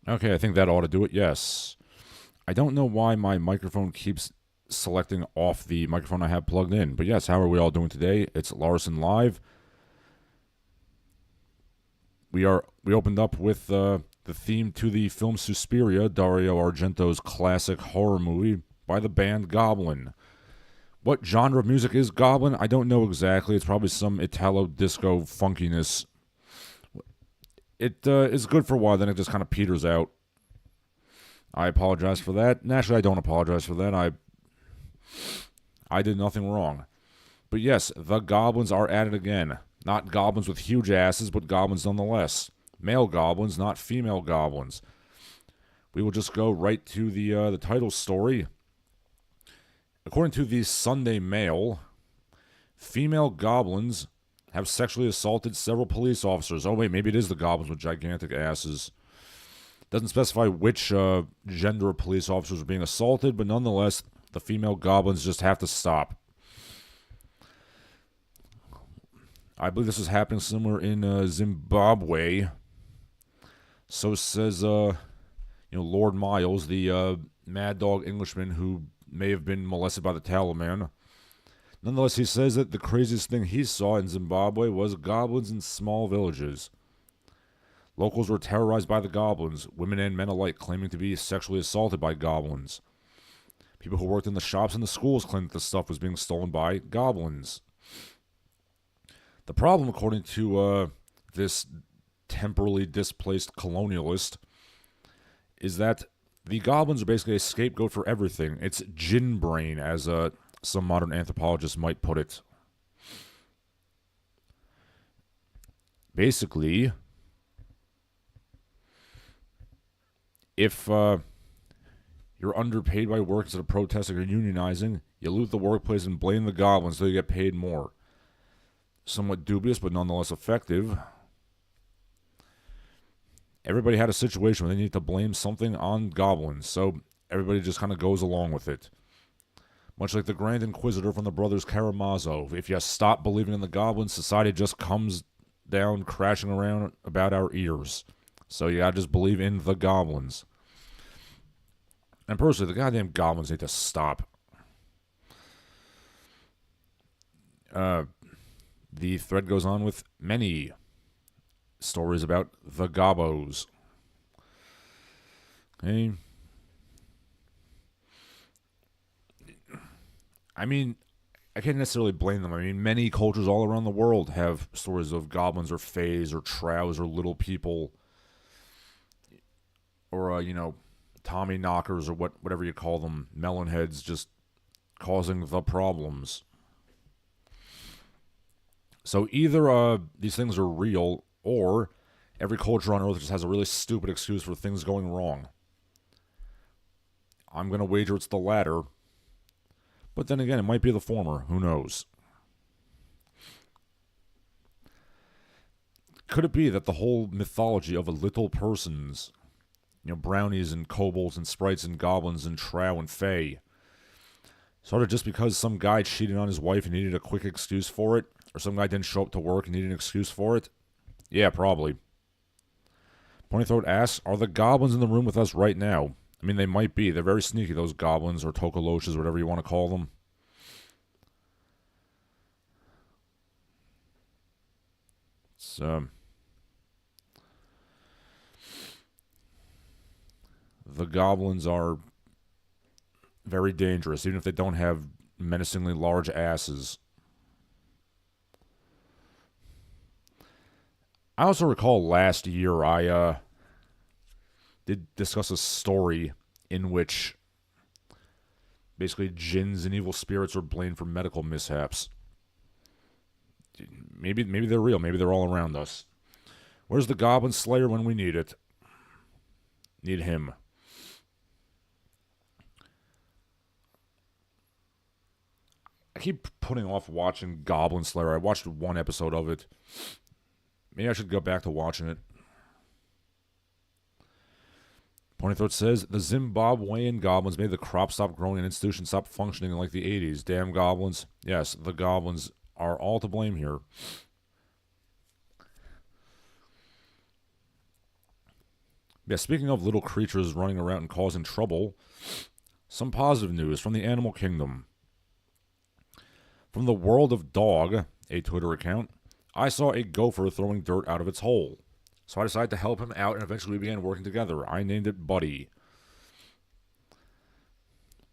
Okay, I think that ought to do it. Yes. I don't know why my microphone keeps selecting off the microphone I have plugged in. But yes, how are we all doing today? It's Larsen Live. We opened up with the theme to the film Suspiria, Dario Argento's classic horror movie by the band Goblin. What genre of music is Goblin? I don't know exactly. It's probably some Italo disco funkiness. It is good for a while, then it just kind of peters out. I apologize for that. Naturally, I don't apologize for that. I did nothing wrong. But yes, the Goblins are at it again. Not goblins with huge asses, but goblins nonetheless. Male goblins, not female goblins. We will just go right to the title story. According to the Sunday Mail, female goblins have sexually assaulted several police officers. Oh wait, maybe it is the goblins with gigantic asses. Doesn't specify which gender of police officers are being assaulted, but nonetheless, the female goblins just have to stop. I believe this is happening somewhere in Zimbabwe. So says, Lord Miles, the mad dog Englishman who may have been molested by the Taliban. Nonetheless, he says that the craziest thing he saw in Zimbabwe was goblins in small villages. Locals were terrorized by the goblins, women and men alike claiming to be sexually assaulted by goblins. People who worked in the shops and the schools claimed that the stuff was being stolen by goblins. The problem, according to this temporally displaced colonialist, is that the goblins are basically a scapegoat for everything. It's gin brain, as some modern anthropologists might put it. Basically, if you're underpaid by work instead of protesting or unionizing, you loot the workplace and blame the goblins so you get paid more. Somewhat dubious, but nonetheless effective. Everybody had a situation where they need to blame something on goblins, so everybody just kind of goes along with it. Much like the Grand Inquisitor from the Brothers Karamazov, if you stop believing in the goblins, society just comes down crashing around about our ears. So you gotta just believe in the goblins. And personally, the goddamn goblins need to stop. The thread goes on with many stories about the gobbos. Okay. I mean, I can't necessarily blame them. I mean, many cultures all around the world have stories of goblins or fays or trows or little people or, Tommy knockers or whatever you call them, melon heads just causing the problems. So either these things are real or every culture on Earth just has a really stupid excuse for things going wrong. I'm going to wager it's the latter. But then again, it might be the former. Who knows? Could it be that the whole mythology of a little persons, brownies and kobolds and sprites and goblins and trow and fae, started just because some guy cheated on his wife and needed a quick excuse for it? Or some guy didn't show up to work and needed an excuse for it? Yeah, probably. Ponythroat asks, are the goblins in the room with us right now? I mean, they might be. They're very sneaky, those goblins or tokoloshas, whatever you want to call them. It's, the goblins are very dangerous, even if they don't have menacingly large asses. I also recall last year I did discuss a story in which basically jinns and evil spirits are blamed for medical mishaps. Maybe they're real. Maybe they're all around us. Where's the Goblin Slayer when we need it? Need him. I keep putting off watching Goblin Slayer. I watched one episode of it. Maybe I should go back to watching it. Ponythroat says, the Zimbabwean goblins made the crop stop growing and institutions stop functioning in like the 80s. Damn goblins. Yes, the goblins are all to blame here. Yeah, speaking of little creatures running around and causing trouble, some positive news from the animal kingdom. From the World of Dog, a Twitter account, I saw a gopher throwing dirt out of its hole. So I decided to help him out, and eventually we began working together. I named it Buddy.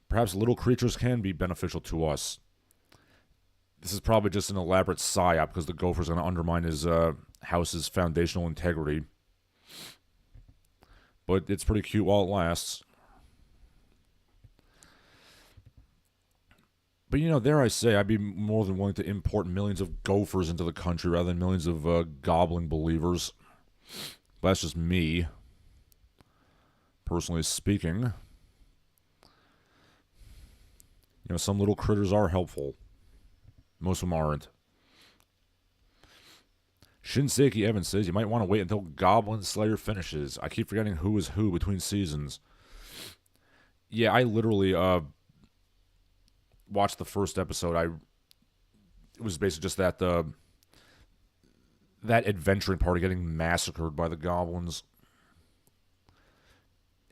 Perhaps little creatures can be beneficial to us. This is probably just an elaborate psyop because the gopher's going to undermine his house's foundational integrity. But it's pretty cute while it lasts. But dare I say, I'd be more than willing to import millions of gophers into the country rather than millions of goblin believers. But that's just me, personally speaking. Some little critters are helpful. Most of them aren't. Shinseki Evans says you might want to wait until Goblin Slayer finishes. I keep forgetting who is who between seasons. Yeah, I literally watched the first episode. It was basically just that adventuring party getting massacred by the goblins.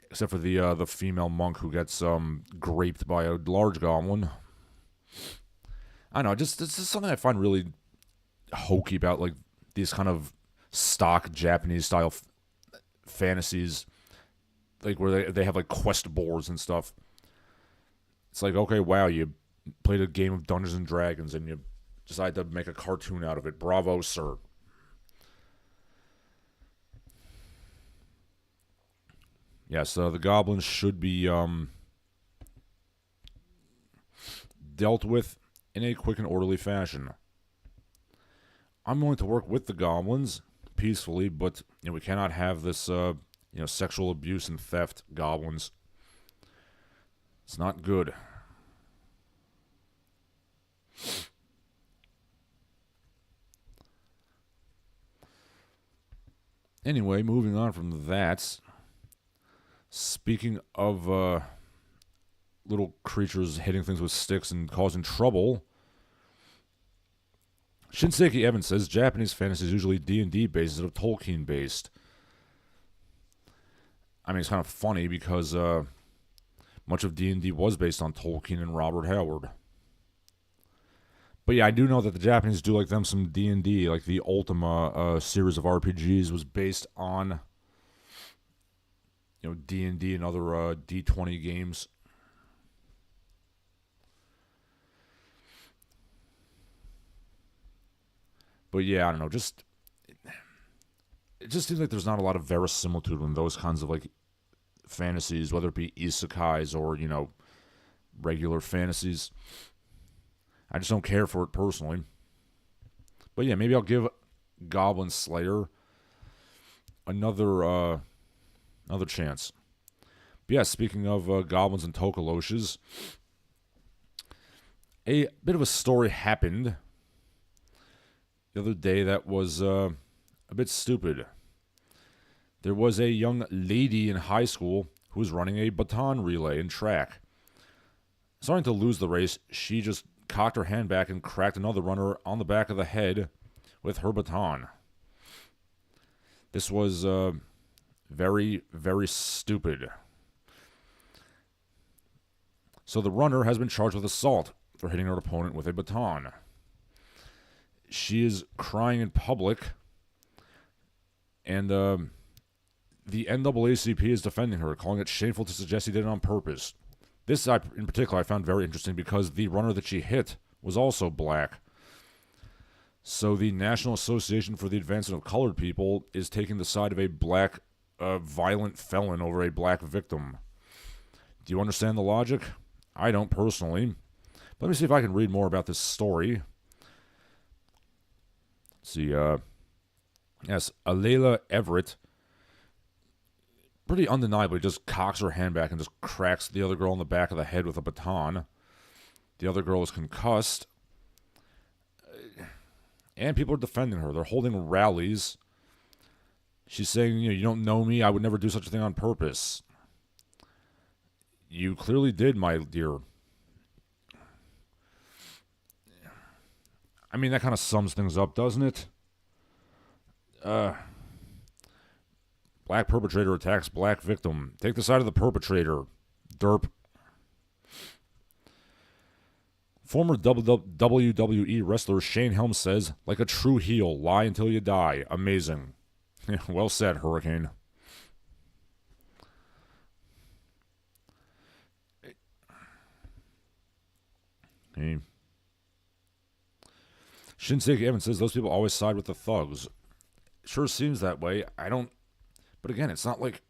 Except for the female monk who gets graped by a large goblin. I don't know, this is something I find really hokey about, like, these kind of stock Japanese-style fantasies, like, where they have, like, quest boards and stuff. It's like, okay, wow, you played a game of Dungeons & Dragons, and you decided to make a cartoon out of it. Bravo, sir. Yes, the goblins should be dealt with in a quick and orderly fashion. I'm willing to work with the goblins peacefully, but we cannot have this sexual abuse and theft goblins. It's not good. Anyway, moving on from that. Speaking of little creatures hitting things with sticks and causing trouble, Shinseki Evans says Japanese fantasy is usually D&D based instead of Tolkien based. I mean, it's kind of funny because much of D&D was based on Tolkien and Robert Howard. But yeah, I do know that the Japanese do like them some D&D, like the Ultima series of RPGs was based on D&D and other D20 games. But yeah, I don't know, it just seems like there's not a lot of verisimilitude in those kinds of, like, fantasies, whether it be isekais or, regular fantasies. I just don't care for it personally. But yeah, maybe I'll give Goblin Slayer another chance. But yeah, speaking of goblins and tokoloshes, a bit of a story happened the other day that was a bit stupid. There was a young lady in high school who was running a baton relay in track. Starting to lose the race, she just cocked her hand back and cracked another runner on the back of the head with her baton. This was very, very stupid. So the runner has been charged with assault for hitting her opponent with a baton. She is crying in public, and the NAACP is defending her, calling it shameful to suggest he did it on purpose. This, in particular, I found very interesting because the runner that she hit was also black. So the National Association for the Advancement of Colored People is taking the side of a black violent felon over a black victim. Do you understand the logic? I don't personally. Let me see if I can read more about this story. Let's see, yes, Alayla Everett pretty undeniably just cocks her hand back and just cracks the other girl in the back of the head with a baton. The other girl is concussed. And people are defending her. They're holding rallies. She's saying, you don't know me. I would never do such a thing on purpose. You clearly did, my dear. I mean, that kind of sums things up, doesn't it? Black perpetrator attacks black victim. Take the side of the perpetrator. Derp. Former WWE wrestler Shane Helms says, like a true heel, lie until you die. Amazing. Well said, Hurricane. Hey. Shinsuke Evans says, those people always side with the thugs. Sure seems that way. I don't... But again, it's not like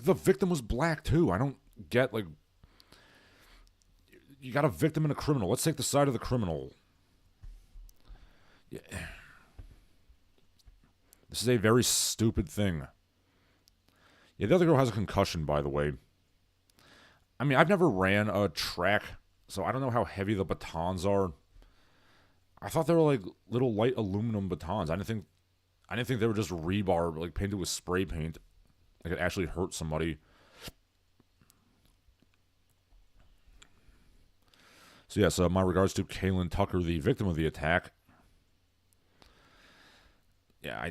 the victim was black, too. I don't get, like... You got a victim and a criminal. Let's take the side of the criminal. Yeah. This is a very stupid thing. Yeah, the other girl has a concussion, by the way. I mean, I've never ran a track, so I don't know how heavy the batons are. I thought they were like little light aluminum batons. I didn't think they were just rebar, like painted with spray paint. Like it actually hurt somebody. So yes, my regards to Kaylin Tucker, the victim of the attack. Yeah,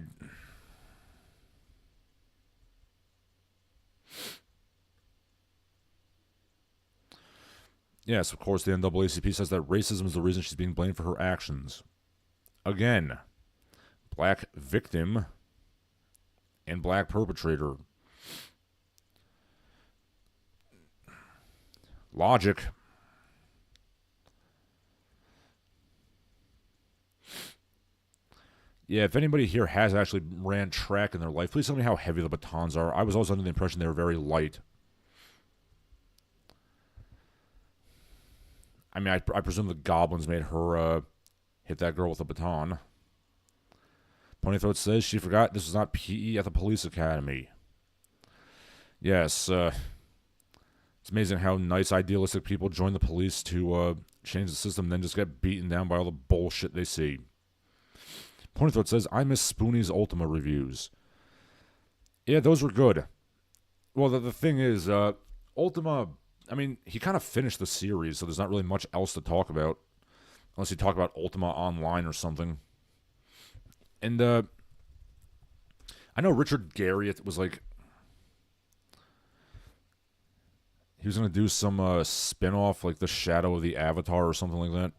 Yes, of course, the NAACP says that racism is the reason she's being blamed for her actions. Again, black victim and black perpetrator. Logic. Yeah, if anybody here has actually ran track in their life, please tell me how heavy the batons are. I was always under the impression they were very light. I mean, I presume the Goblins made her hit that girl with a baton. Ponythroat says she forgot this was not PE at the police academy. Yes, it's amazing how nice, idealistic people join the police to change the system and then just get beaten down by all the bullshit they see. Ponythroat says, I miss Spoonie's Ultima reviews. Yeah, those were good. Well, the thing is, Ultima, I mean, he kind of finished the series, so there's not really much else to talk about. Unless you talk about Ultima Online or something. And, I know Richard Garriott was like, he was going to do some spin-off, like The Shadow of the Avatar or something like that.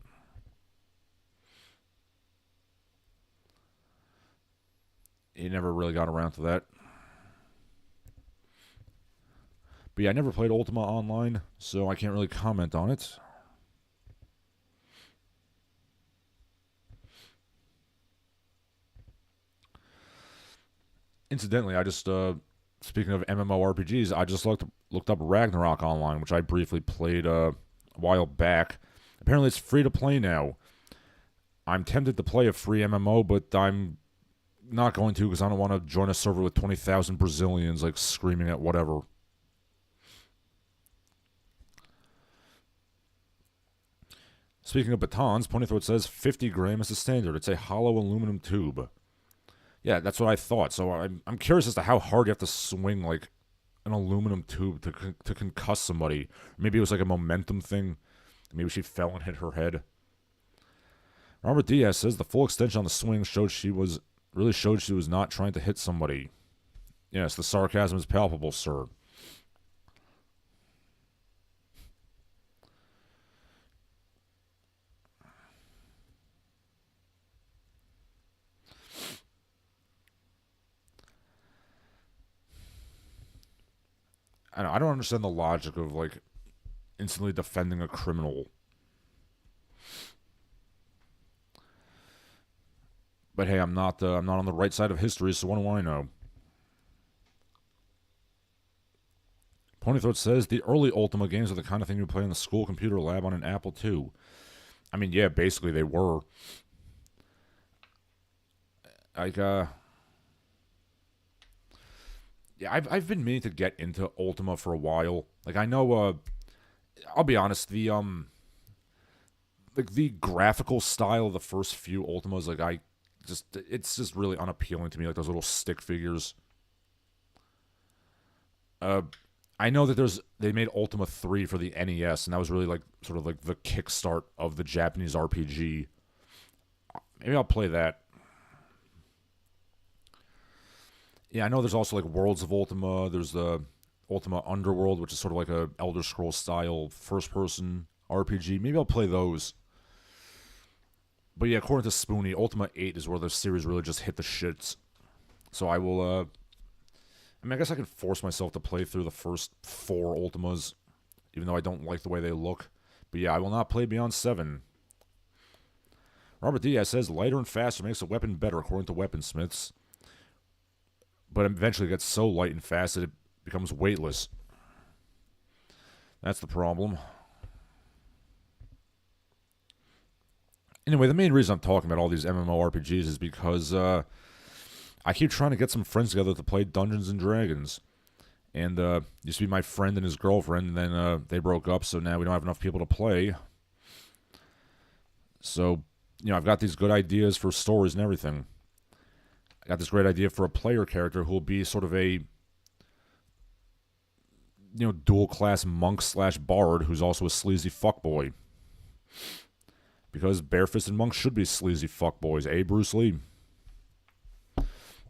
He never really got around to that. But yeah, I never played Ultima Online, so I can't really comment on it. Incidentally, I just, speaking of MMORPGs, I just looked up Ragnarok Online, which I briefly played a while back. Apparently it's free to play now. I'm tempted to play a free MMO, but I'm not going to because I don't want to join a server with 20,000 Brazilians like screaming at whatever. Speaking of batons, Ponythroat says 50 gram is the standard. It's a hollow aluminum tube. Yeah, that's what I thought. So I'm curious as to how hard you have to swing like an aluminum tube to concuss somebody. Maybe it was like a momentum thing. Maybe she fell and hit her head. Robert Diaz says the full extension on the swing showed she was not trying to hit somebody. Yes, the sarcasm is palpable, sir. I don't understand the logic of like instantly defending a criminal. But hey, I'm not on the right side of history, so what do I know? Ponythroat says the early Ultima games are the kind of thing you play in the school computer lab on an Apple II. I mean, yeah, basically they were. Like, yeah, I've been meaning to get into Ultima for a while. Like, I know, I'll be honest, the graphical style of the first few Ultimas, like, it's just really unappealing to me, like those little stick figures. I know that they made Ultima 3 for the NES, and that was really like sort of like the kickstart of the Japanese RPG. Maybe I'll play that. Yeah, I know there's also like Worlds of Ultima. There's the Ultima Underworld, which is sort of like a Elder Scrolls style first person RPG. Maybe I'll play those. But yeah, according to Spoony, Ultima 8 is where the series really just hit the shits. So I will, I mean, I guess I can force myself to play through the first 4 Ultimas, even though I don't like the way they look. But yeah, I will not play beyond 7. Robert Diaz says lighter and faster makes a weapon better, according to weaponsmiths. But eventually it gets so light and fast that it becomes weightless. That's the problem. Anyway, the main reason I'm talking about all these MMORPGs is because I keep trying to get some friends together to play Dungeons and Dragons. And used to be my friend and his girlfriend, and then they broke up, so now we don't have enough people to play. So, you know, I've got these good ideas for stories and everything. I got this great idea for a player character who will be sort of a, you know, dual-class monk slash bard who's also a sleazy fuckboy. Because barefisted monks should be sleazy fuckboys, eh, Bruce Lee?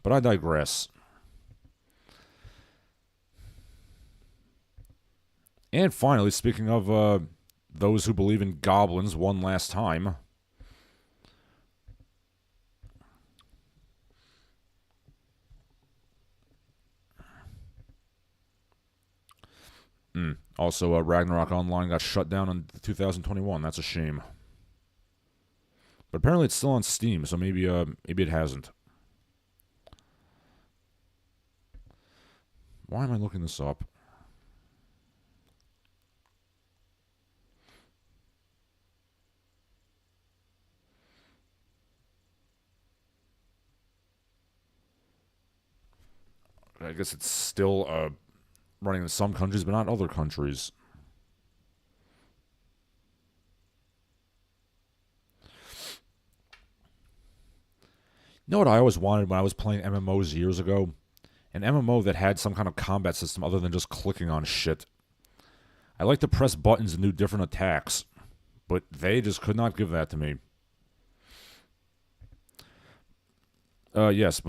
But I digress. And finally, speaking of those who believe in goblins one last time. Also, Ragnarok Online got shut down in 2021. That's a shame. But apparently it's still on Steam, so maybe it hasn't. Why am I looking this up? I guess it's still running in some countries, but not other countries. You know what I always wanted when I was playing MMOs years ago? An MMO that had some kind of combat system other than just clicking on shit. I like to press buttons and do different attacks, but they just could not give that to me. Yes,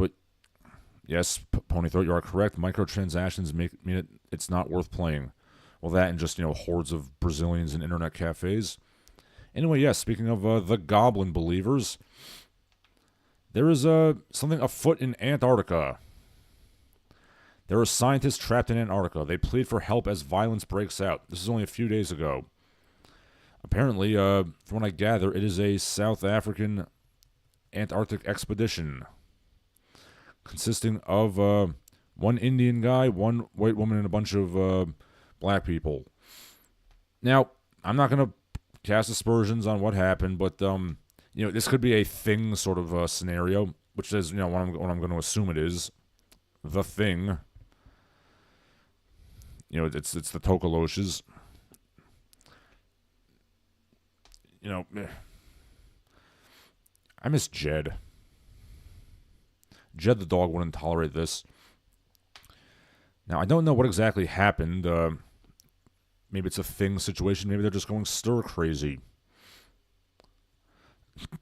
Ponythroat, you are correct. Microtransactions mean it's not worth playing. Well, that and just, you know, hordes of Brazilians in internet cafes. Anyway, yes, speaking of the Goblin believers, there is something afoot in Antarctica. There are scientists trapped in Antarctica. They plead for help as violence breaks out. This is only a few days ago. Apparently, from what I gather, it is a South African Antarctic expedition consisting of one Indian guy, one white woman, and a bunch of black people. Now, I'm not going to cast aspersions on what happened, but you know, this could be a thing sort of scenario, which is, you know, what I'm going to assume it is. The Thing. You know, it's the Tokoloshes. You know, I miss Jed. Jed the dog wouldn't tolerate this. Now, I don't know what exactly happened. Maybe it's a Thing situation. Maybe they're just going stir crazy.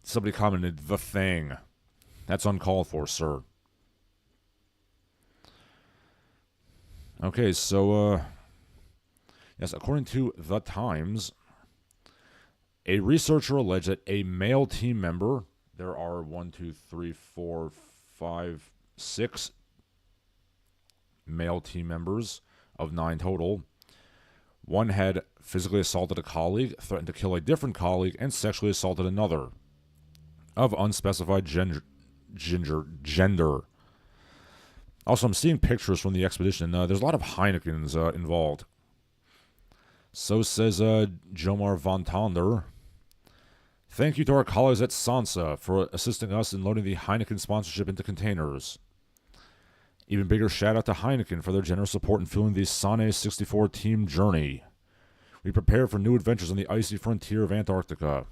Somebody commented, The Thing. That's uncalled for, sir. Okay, so, yes, according to The Times, a researcher alleged that a male team member, there are 6 male team members of 9 total. One had physically assaulted a colleague, threatened to kill a different colleague, and sexually assaulted another of unspecified gender. Also, I'm seeing pictures from the expedition. There's a lot of Heinekens involved. So says Jomar Von Tonder. Thank you to our colleagues at Sansa for assisting us in loading the Heineken sponsorship into containers. Even bigger shout out to Heineken for their generous support in fueling the Sane 64 team journey. We prepare for new adventures on the icy frontier of Antarctica.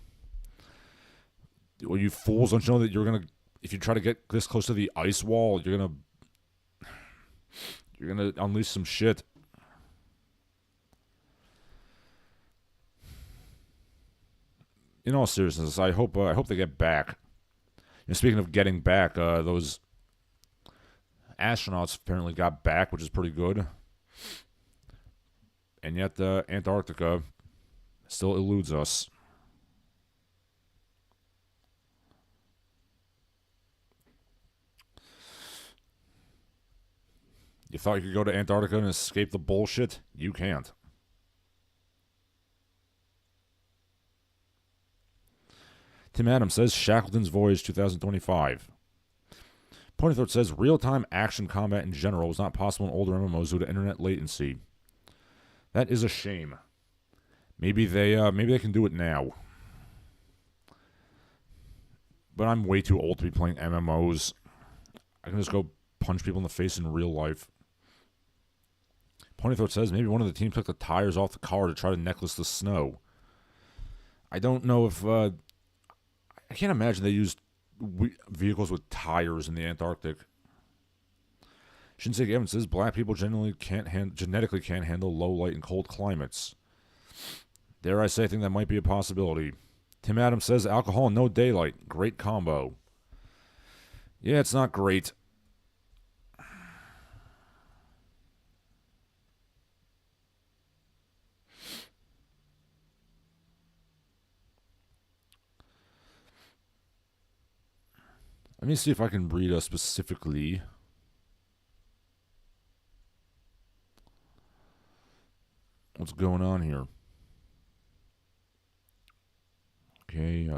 Well, you fools, don't you know that you're gonna, if you try to get this close to the ice wall, you're gonna unleash some shit. In all seriousness, I hope they get back. You know, speaking of getting back, those Astronauts apparently got back, which is pretty good. And yet Antarctica still eludes us. You thought you could go to Antarctica and escape the bullshit? You can't. Tim Adams says Shackleton's Voyage 2025. Ponythroat says real-time action combat in general was not possible in older MMOs due to internet latency. That is a shame. Maybe they can do it now. But I'm way too old to be playing MMOs. I can just go punch people in the face in real life. Ponythroat says maybe one of the team took the tires off the car to try to necklace the snow. I don't know if... I can't imagine they used vehicles with tires in the Antarctic. Shinsei Evans says black people genetically can't handle low light and cold climates. Dare I say, I think that might be a possibility. Tim Adams says alcohol and no daylight. Great combo. Yeah, it's not great. Let me see if I can read specifically. What's going on here? Okay.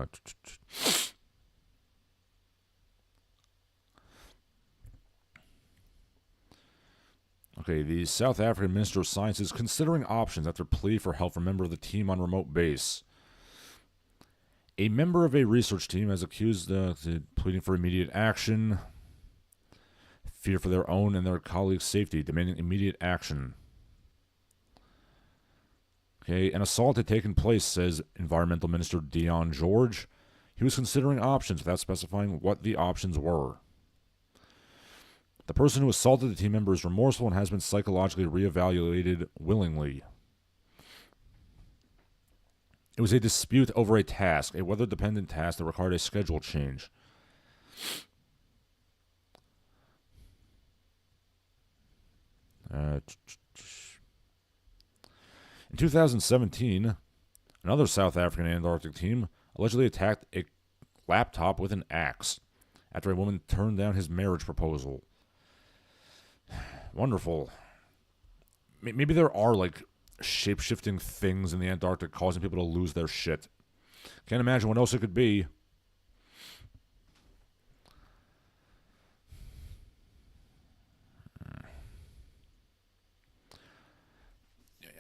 Okay, the South African Minister of Science is considering options after plea for help from a member of the team on remote base. A member of a research team has accused pleading for immediate action, fear for their own and their colleagues' safety, demanding immediate action. Okay, an assault had taken place, says Environmental Minister Dion George. He was considering options without specifying what the options were. The person who assaulted the team member is remorseful and has been psychologically reevaluated willingly. It was a dispute over a task, a weather-dependent task that required a schedule change. In 2017, another South African Antarctic team allegedly attacked a laptop with an axe after a woman turned down his marriage proposal. Wonderful. Maybe there are, like, shape-shifting things in the Antarctic causing people to lose their shit. Can't imagine what else it could be.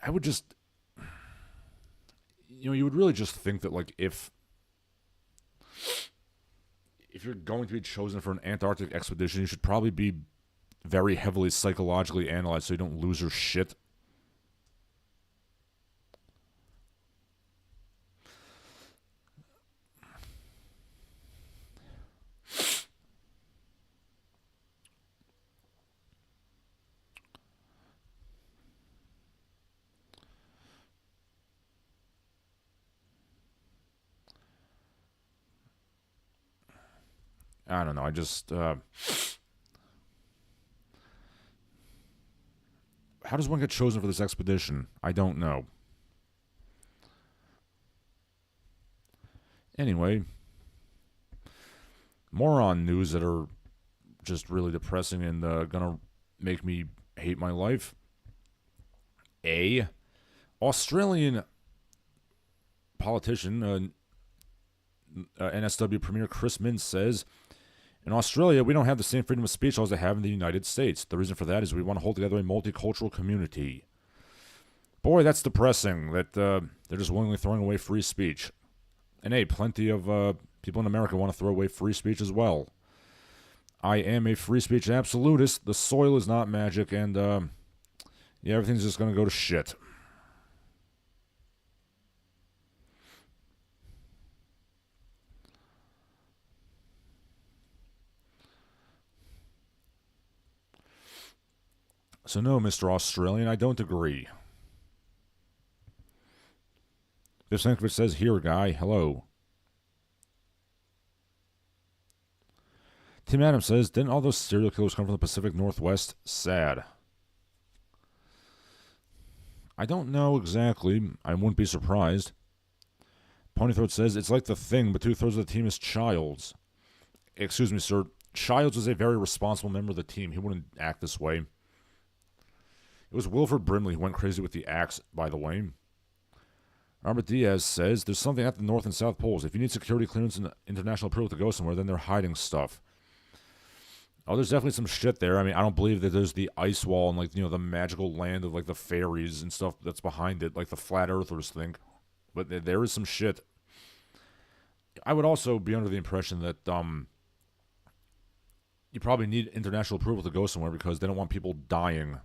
I would just... you would really just think that, like, if you're going to be chosen for an Antarctic expedition, you should probably be very heavily psychologically analyzed so you don't lose your shit. I don't know, I just... how does one get chosen for this expedition? I don't know. Anyway, more on news that are just really depressing and gonna make me hate my life. A Australian politician, NSW Premier Chris Minns says, in Australia, we don't have the same freedom of speech as they have in the United States. The reason for that is we want to hold together a multicultural community. Boy, that's depressing that they're just willingly throwing away free speech. And hey, plenty of people in America want to throw away free speech as well. I am a free speech absolutist. The soil is not magic, and yeah, everything's just going to go to shit. So no, Mr. Australian, I don't agree. This Sankovic says, here, guy, hello. Tim Adams says, didn't all those serial killers come from the Pacific Northwest? Sad. I don't know exactly. I wouldn't be surprised. Ponythroat says, it's like The Thing, but 2/3 of the team is Childs. Excuse me, sir. Childs was a very responsible member of the team. He wouldn't act this way. It was Wilford Brimley who went crazy with the axe, by the way. Robert Diaz says, there's something at the North and South Poles. If you need security clearance and international approval to go somewhere, then they're hiding stuff. Oh, there's definitely some shit there. I mean, I don't believe that there's the ice wall and, like, you know, the magical land of, like, the fairies and stuff that's behind it, like the flat earthers think. But there is some shit. I would also be under the impression that, you probably need international approval to go somewhere because they don't want people dying.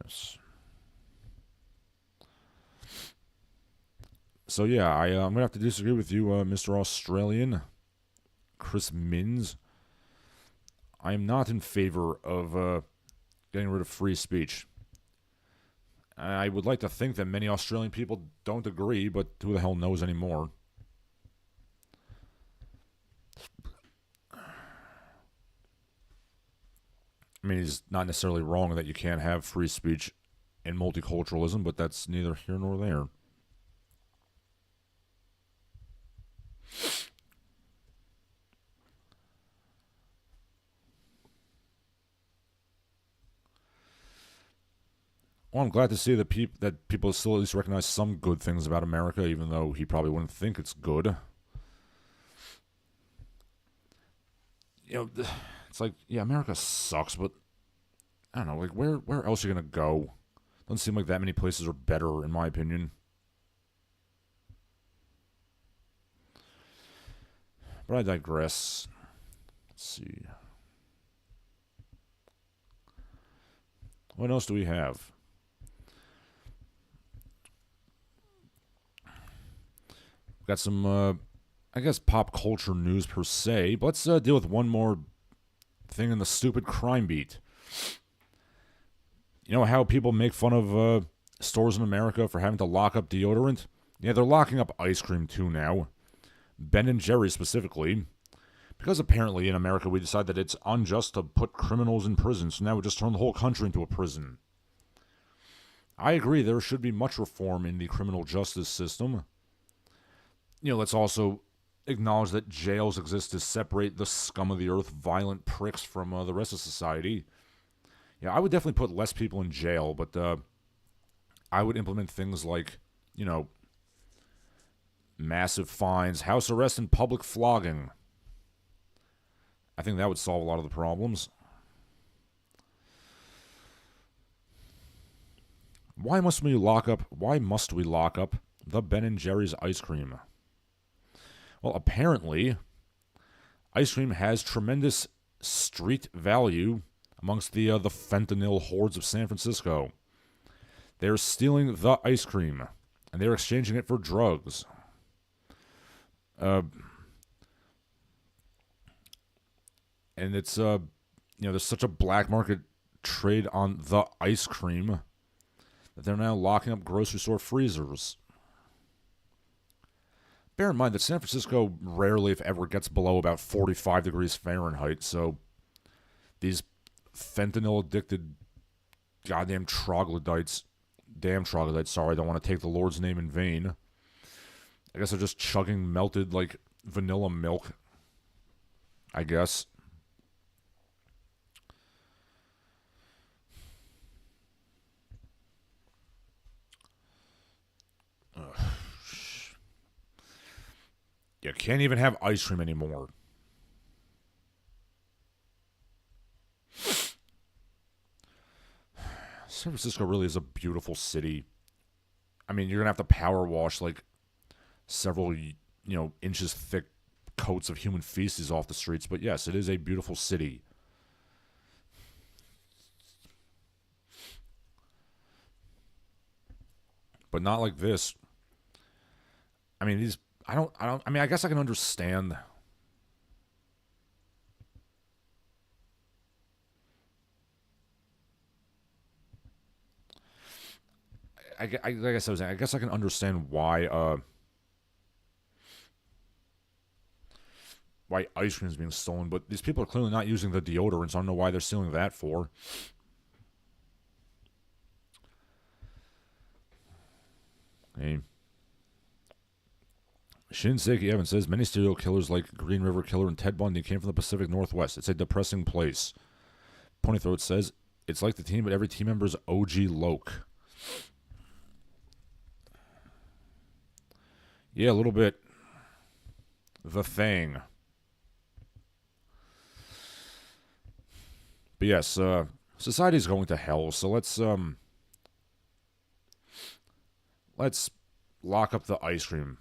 Yes. So yeah, I'm gonna have to disagree with you, Mr. Australian, Chris Minns. I am not in favor of getting rid of free speech. I would like to think that many Australian people don't agree, but who the hell knows anymore? I mean, he's not necessarily wrong that you can't have free speech and multiculturalism, but that's neither here nor there. Well, I'm glad to see that people still at least recognize some good things about America, even though he probably wouldn't think it's good. You know, it's like, yeah, America sucks, but I don't know, like, where else are you gonna go? Doesn't seem like that many places are better, in my opinion. But I digress. Let's see. What else do we have? Got some, I guess, pop culture news per se. But let's deal with one more thing in the stupid crime beat. You know how people make fun of stores in America for having to lock up deodorant? Yeah, they're locking up ice cream too now. Ben and Jerry's specifically. Because apparently in America we decide that it's unjust to put criminals in prison, so now we just turn the whole country into a prison. I agree there should be much reform in the criminal justice system. You know, let's also acknowledge that jails exist to separate the scum of the earth, violent pricks, from the rest of society. Yeah, I would definitely put less people in jail, but I would implement things like, you know, massive fines, house arrest, and public flogging. I think that would solve a lot of the problems. Why must we lock up the Ben and Jerry's ice cream? Well, apparently, ice cream has tremendous street value amongst the fentanyl hordes of San Francisco. They're stealing the ice cream, and they're exchanging it for drugs. And it's, you know, there's such a black market trade on the ice cream that they're now locking up grocery store freezers. Bear in mind that San Francisco rarely, if ever, gets below about 45 degrees Fahrenheit, so these fentanyl-addicted goddamn troglodytes, sorry, I don't want to take the Lord's name in vain. I guess they're just chugging melted, like, vanilla milk, I guess. You can't even have ice cream anymore. San Francisco really is a beautiful city. I mean, you're going to have to power wash, like, several, inches thick coats of human feces off the streets. But yes, it is a beautiful city. But not like this. I mean, I guess I can understand. Like I was saying, I guess I can understand why why ice cream is being stolen, but these people are clearly not using the deodorants. I don't know why they're stealing that for. Hey. Shinseki Evans says, many serial killers like Green River Killer and Ted Bundy came from the Pacific Northwest. It's a depressing place. Ponythroat says, it's like the team, but every team member is OG Loke. Yeah, a little bit. The Thing. But yes, society's going to hell, so let's lock up the ice cream.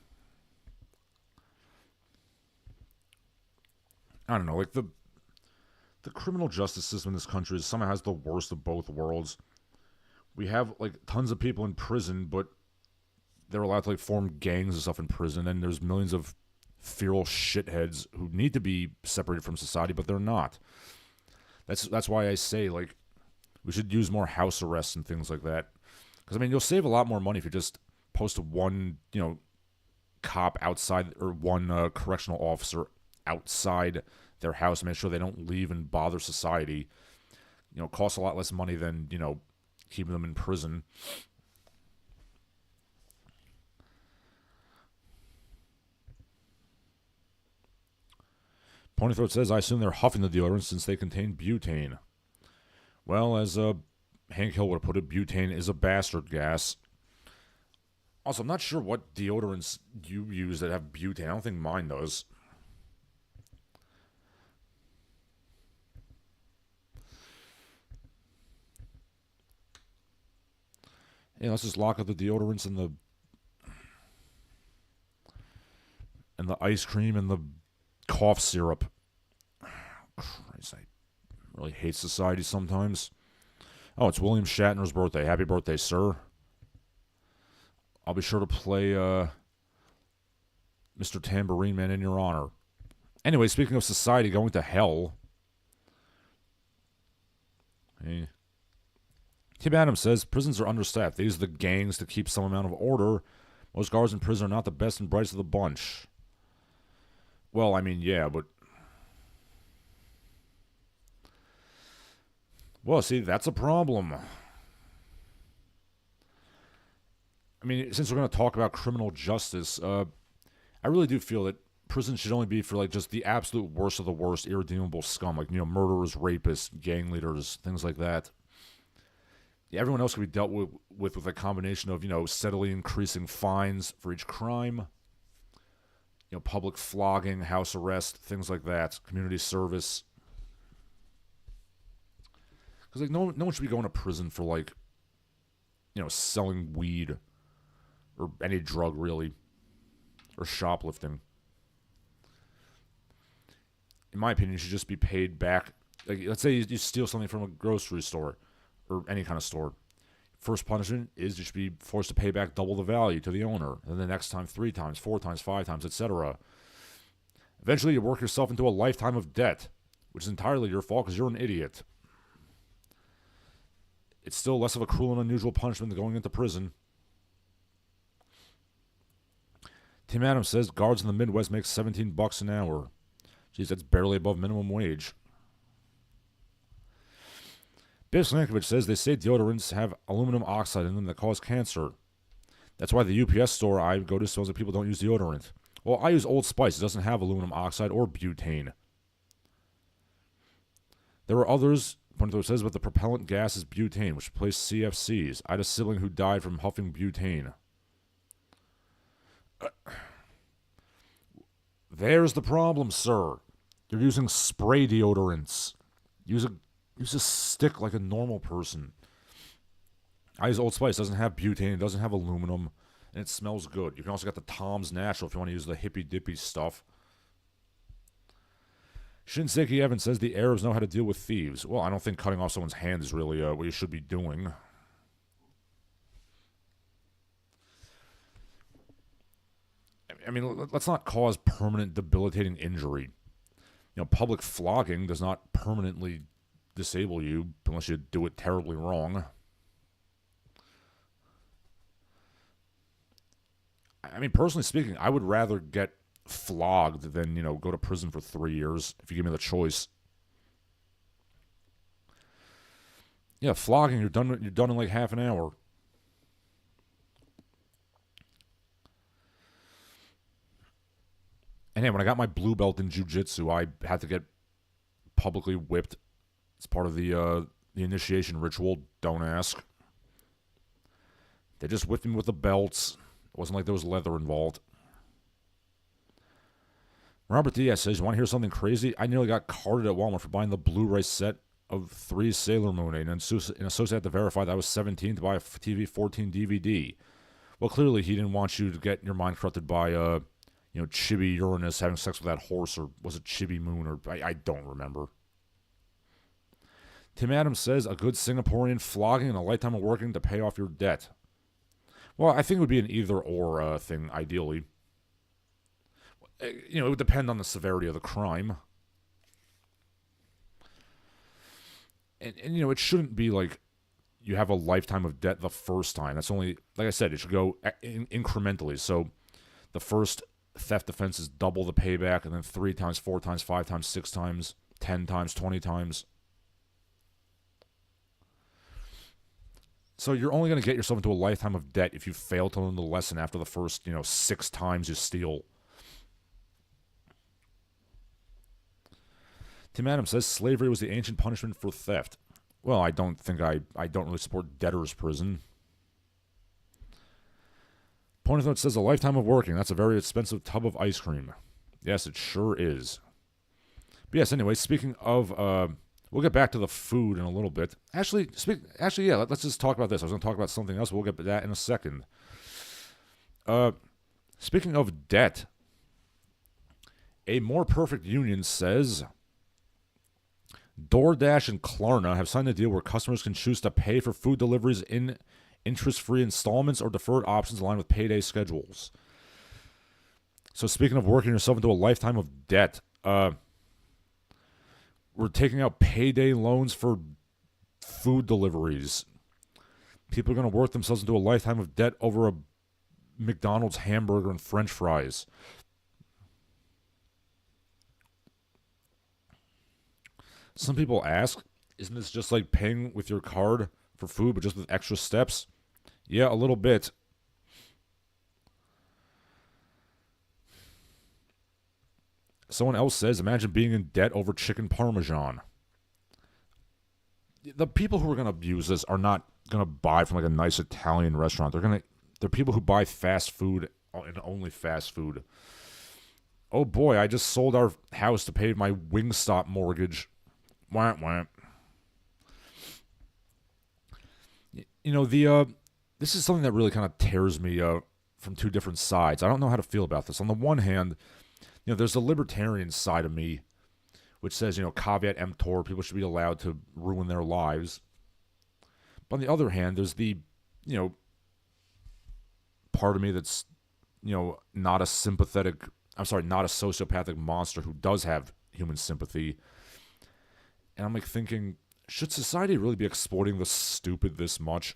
I don't know, like the criminal justice system in this country somehow has the worst of both worlds. We have like tons of people in prison, but they're allowed to like form gangs and stuff in prison, and there's millions of feral shitheads who need to be separated from society, but they're not. That's why I say, like, we should use more house arrests and things like that. Because, I mean, you'll save a lot more money if you just post one, cop outside, or one correctional officer outside their house and make sure they don't leave and bother society. It costs a lot less money than, keeping them in prison. Ponythroat says, I assume they're huffing the deodorant since they contain butane. Well, as Hank Hill would have put it, butane is a bastard gas. Also, I'm not sure what deodorants you use that have butane. I don't think mine does. Yeah, let's just lock up the deodorants and the ice cream and the cough syrup. Christ, I really hate society sometimes. Oh, it's William Shatner's birthday. Happy birthday, sir. I'll be sure to play Mr. Tambourine Man in your honor. Anyway, speaking of society going to hell. Hey. Tim Adams says, prisons are understaffed. They use the gangs to keep some amount of order. Most guards in prison are not the best and brightest of the bunch. Well, I mean, yeah, but... Well, see, that's a problem. I mean, since we're going to talk about criminal justice, I really do feel that prison should only be for, like, just the absolute worst of the worst, irredeemable scum. Like, murderers, rapists, gang leaders, things like that. Yeah, everyone else can be dealt with a combination of, steadily increasing fines for each crime. Public flogging, house arrest, things like that, community service. Because, like, no one should be going to prison for, like, selling weed or any drug, really, or shoplifting. In my opinion, you should just be paid back. Like, let's say you steal something from a grocery store or any kind of store. First punishment is you should be forced to pay back double the value to the owner. And the next time 3 times, 4 times, 5 times, etc. Eventually you work yourself into a lifetime of debt, which is entirely your fault because you're an idiot. It's still less of a cruel and unusual punishment than going into prison. Tim Adams says guards in the Midwest make $17 an hour. Geez, that's barely above minimum wage. Biff Slankovich says they say deodorants have aluminum oxide in them that cause cancer. That's why the UPS store I go to tells that people don't use deodorant. Well, I use Old Spice. It doesn't have aluminum oxide or butane. There are others, Ponythroat says, but the propellant gas is butane, which replaced CFCs. I had a sibling who died from huffing butane. There's the problem, sir. You're using spray deodorants. Use a stick like a normal person. I use Old Spice. It doesn't have butane. It doesn't have aluminum. And it smells good. You can also get the Tom's Natural if you want to use the hippy-dippy stuff. Shinseki Evans says the Arabs know how to deal with thieves. Well, I don't think cutting off someone's hand is really what you should be doing. I mean, let's not cause permanent debilitating injury. Public flogging does not permanently disable you unless you do it terribly wrong. I mean, personally speaking, I would rather get flogged than, go to prison for 3 years if you give me the choice. Yeah, flogging, you're done in like half an hour. And hey, when I got my blue belt in jiu-jitsu, I had to get publicly whipped. It's part of the initiation ritual. Don't ask. They just whipped me with the belts. It wasn't like there was leather involved. Robert Diaz says, you want to hear something crazy? I nearly got carded at Walmart for buying the Blu-ray set of 3 Sailor Moon, and an associate had to verify that I was 17 to buy a TV 14 DVD. Well, clearly he didn't want you to get your mind corrupted by, Chibi Uranus having sex with that horse, or was it Chibi Moon, or I don't remember. Tim Adams says, a good Singaporean flogging and a lifetime of working to pay off your debt. Well, I think it would be an either-or thing, ideally. It would depend on the severity of the crime. And it shouldn't be like you have a lifetime of debt the first time. That's only, like I said, it should go incrementally. So the first theft offense is double the payback, and then 3 times, 4 times, 5 times, 6 times, 10 times, 20 times. So you're only going to get yourself into a lifetime of debt if you fail to learn the lesson after the first, 6 times you steal. Tim Adams says slavery was the ancient punishment for theft. Well, I don't really support debtor's prison. Point of Note says a lifetime of working. That's a very expensive tub of ice cream. Yes, it sure is. But yes, anyway, speaking of, we'll get back to the food in a little bit. Actually, yeah, let's just talk about this. I was going to talk about something else. We'll get to that in a second. Speaking of debt, A More Perfect Union says DoorDash and Klarna have signed a deal where customers can choose to pay for food deliveries in interest-free installments or deferred options aligned with payday schedules. So speaking of working yourself into a lifetime of debt, we're taking out payday loans for food deliveries. People are going to work themselves into a lifetime of debt over a McDonald's hamburger and French fries. Some people ask, isn't this just like paying with your card for food, but just with extra steps? Yeah, a little bit. Someone else says, imagine being in debt over chicken parmesan. The people who are going to use this are not going to buy from like a nice Italian restaurant. They're people who buy fast food and only fast food. Oh boy, I just sold our house to pay my Wingstop mortgage. Wah, wah. This is something that really kind of tears me from two different sides. I don't know how to feel about this. On the one hand, there's the libertarian side of me, which says, caveat emptor, people should be allowed to ruin their lives. But on the other hand, there's the, part of me that's, not a sociopathic monster who does have human sympathy. And I'm like thinking, should society really be exploiting the stupid this much?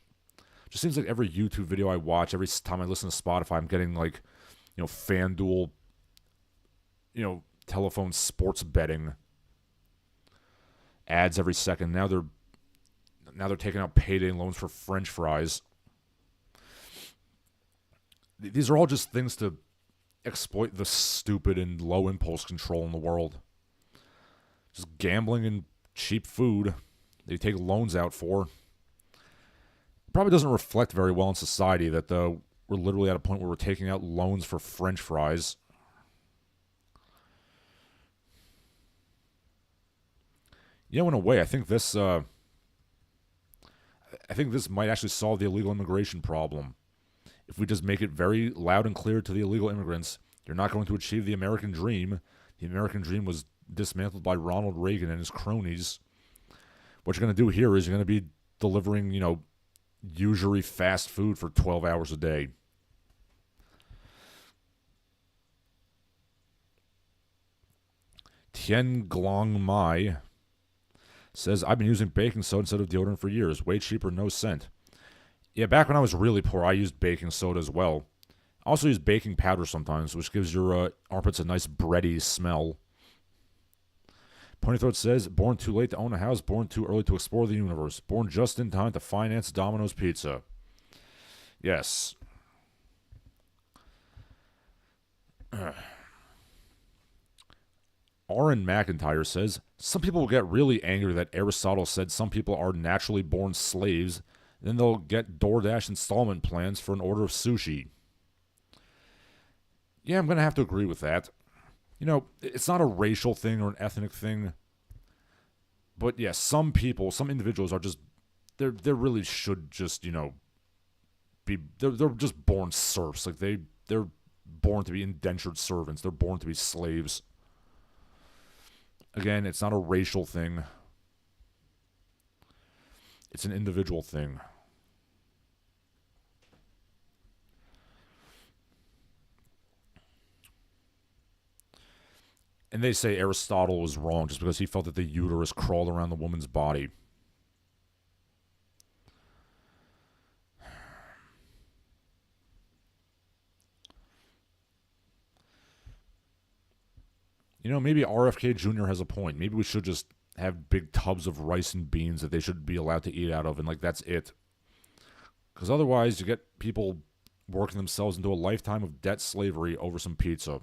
It just seems like every YouTube video I watch, every time I listen to Spotify, I'm getting like, FanDuel, telephone sports betting ads every second. Now they're taking out payday loans for French fries. These are all just things to exploit the stupid and low impulse control in the world. Just gambling and cheap food they take loans out for. It probably doesn't reflect very well in society that we're literally at a point where we're taking out loans for French fries. In a way, I think this might actually solve the illegal immigration problem. If we just make it very loud and clear to the illegal immigrants, you're not going to achieve the American dream. The American dream was dismantled by Ronald Reagan and his cronies. What you're going to do here is you're going to be delivering, usury fast food for 12 hours a day. Tien Glong Mai says, I've been using baking soda instead of deodorant for years. Way cheaper, no scent. Yeah, back when I was really poor, I used baking soda as well. Also use baking powder sometimes, which gives your armpits a nice bready smell. Ponythroat says, born too late to own a house, born too early to explore the universe, born just in time to finance Domino's Pizza. Yes. Aaron McIntyre says, some people will get really angry that Aristotle said some people are naturally born slaves, then they'll get DoorDash installment plans for an order of sushi. Yeah, I'm going to have to agree with that. You know, it's not a racial thing or an ethnic thing. But yeah, some people, some individuals are just, they really should just, you know, they're just born serfs. Like they're born to be indentured servants. They're born to be slaves. Again, it's not a racial thing. It's an individual thing. And they say Aristotle was wrong just because he felt that the uterus crawled around the woman's body. You know, maybe RFK Jr. has a point. Maybe we should just have big tubs of rice and beans that they should be allowed to eat out of, and like that's it. Because otherwise, you get people working themselves into a lifetime of debt slavery over some pizza.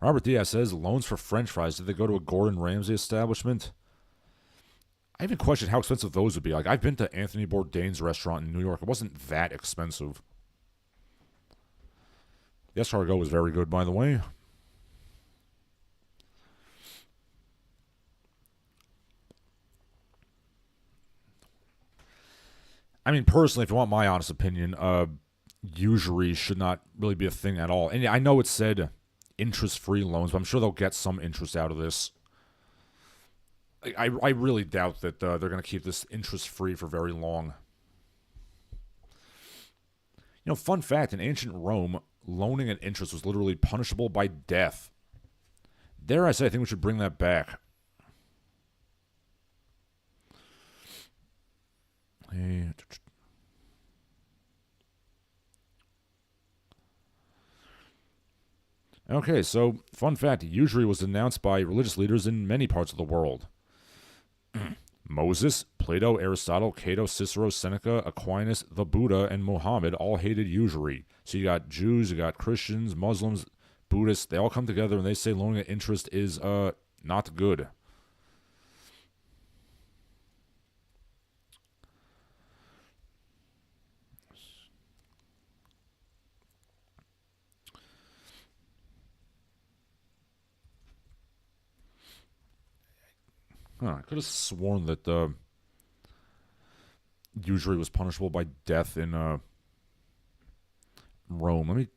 Robert Diaz says, loans for french fries, did they go to a Gordon Ramsay establishment? I even questioned how expensive those would be. Like, I've been to Anthony Bourdain's restaurant in New York. It wasn't that expensive. The escargot was very good, by the way. I mean, personally, if you want my honest opinion, usury should not really be a thing at all. And I know it said interest-free loans, but I'm sure they'll get some interest out of this. I really doubt that they're going to keep this interest-free for very long. You know, fun fact, in ancient Rome, loaning at interest was literally punishable by death. Dare I say, I think we should bring that back. Okay, so, fun fact, usury was denounced by religious leaders in many parts of the world. Moses, Plato, Aristotle, Cato, Cicero, Seneca, Aquinas, the Buddha, and Muhammad all hated usury. So you got Jews, you got Christians, Muslims, Buddhists, they all come together and they say loaning at interest is not good. I could have sworn that usury was punishable by death in Rome. Let me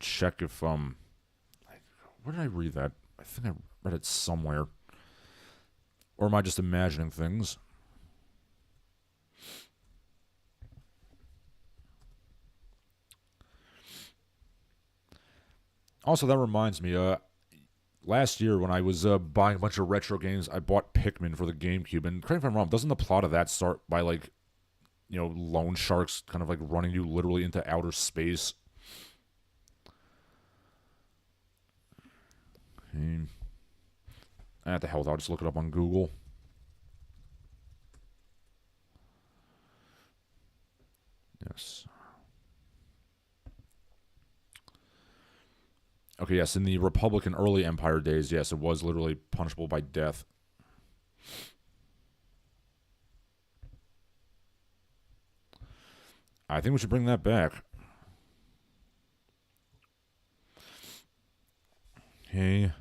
check if where did I read that? I think I read it somewhere. Or am I just imagining things? Also, that reminds me, last year when I was buying a bunch of retro games, I bought Pikmin for the GameCube. And correct me if I'm wrong, doesn't the plot of that start by, like, you know, loan sharks kind of like running you literally into outer space? At the hell, I'll just look it up on Google. Yes. Okay, yes, in the Republican early Empire days, yes, it was literally punishable by death. I think we should bring that back. Okay.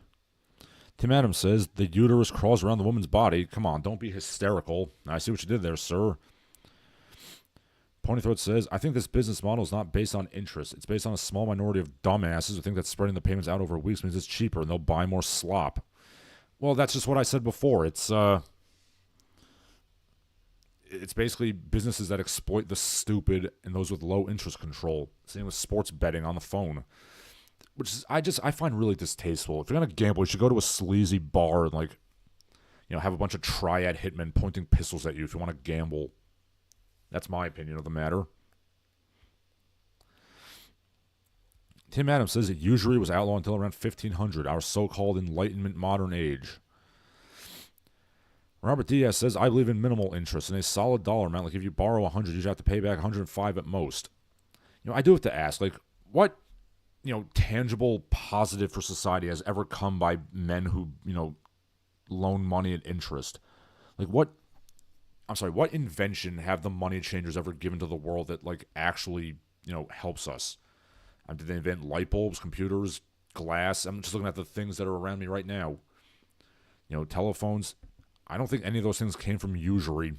Tim Adams says, the uterus crawls around the woman's body. Come on, don't be hysterical. I see what you did there, sir. Ponythroat says, I think this business model is not based on interest. It's based on a small minority of dumbasses who think that spreading the payments out over weeks means it's cheaper and they'll buy more slop. Well, that's just what I said before. It's basically businesses that exploit the stupid and those with low interest control. Same with sports betting on the phone. Which is, I find really distasteful. If you're going to gamble, you should go to a sleazy bar and, like, you know, have a bunch of triad hitmen pointing pistols at you if you want to gamble. That's my opinion of the matter. Tim Adams says that usury was outlawed until around 1500, our so-called Enlightenment modern age. Robert Diaz says, I believe in minimal interest in a solid dollar amount. Like if you borrow 100, you have to pay back 105 at most. I do have to ask, like, what, tangible positive for society has ever come by men who, loan money at interest? Like, what invention have the money changers ever given to the world that, like, actually, helps us? Did they invent light bulbs, computers, glass? I'm just looking at the things that are around me right now. Telephones. I don't think any of those things came from usury.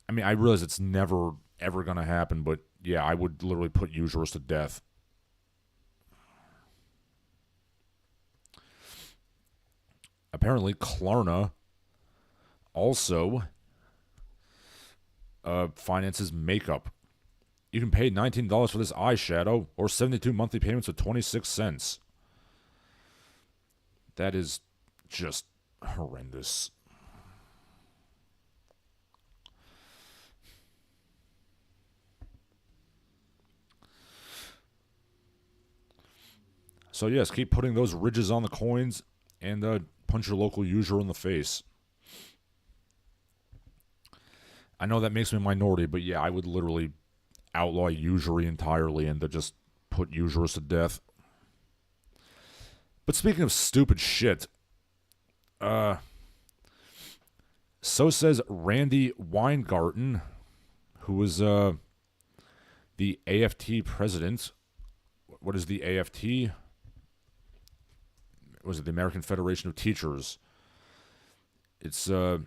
I mean, I realize it's never, ever going to happen, but yeah, I would literally put usurers to death. Apparently, Klarna also finances makeup. You can pay $19 for this eyeshadow or 72 monthly payments of 26 cents. That is just horrendous. So yes, keep putting those ridges on the coins and punch your local usurer in the face. I know that makes me a minority, but yeah, I would literally outlaw usury entirely and to just put usurers to death. But speaking of stupid shit, so says Randy Weingarten, who was the AFT president. What is the AFT? Was it the American Federation of Teachers? It's a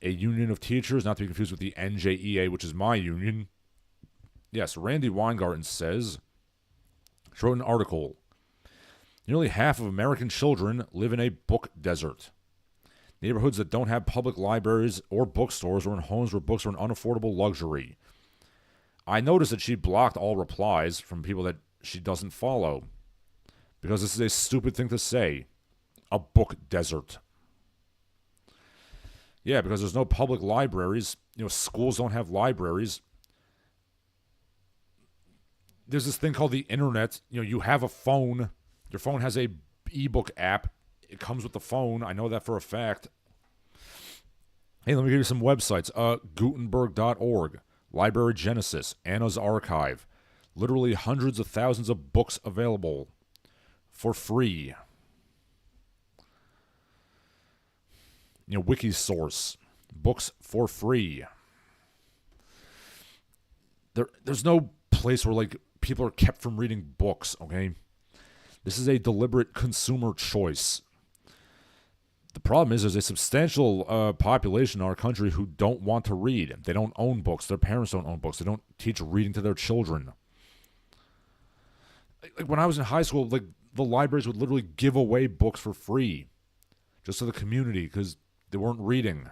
union of teachers, not to be confused with the NJEA, which is my union. Yes, Randy Weingarten says, she wrote an article, nearly half of American children live in a book desert. Neighborhoods that don't have public libraries or bookstores or in homes where books are an unaffordable luxury. I noticed that she blocked all replies from people that she doesn't follow, because this is a stupid thing to say. A book desert. Yeah, because there's no public libraries. Schools don't have libraries. There's this thing called the internet. You have a phone. Your phone has a ebook app. It comes with the phone. I know that for a fact. Hey, let me give you some websites. Gutenberg.org, Library Genesis, Anna's Archive. Literally hundreds of thousands of books available for free. Wikisource, books for free. There's no place where, like, people are kept from reading books, okay? This is a deliberate consumer choice. The problem is there's a substantial population in our country who don't want to read. They don't own books. Their parents don't own books. They don't teach reading to their children. Like when I was in high school, like, the libraries would literally give away books for free just to the community because they weren't reading.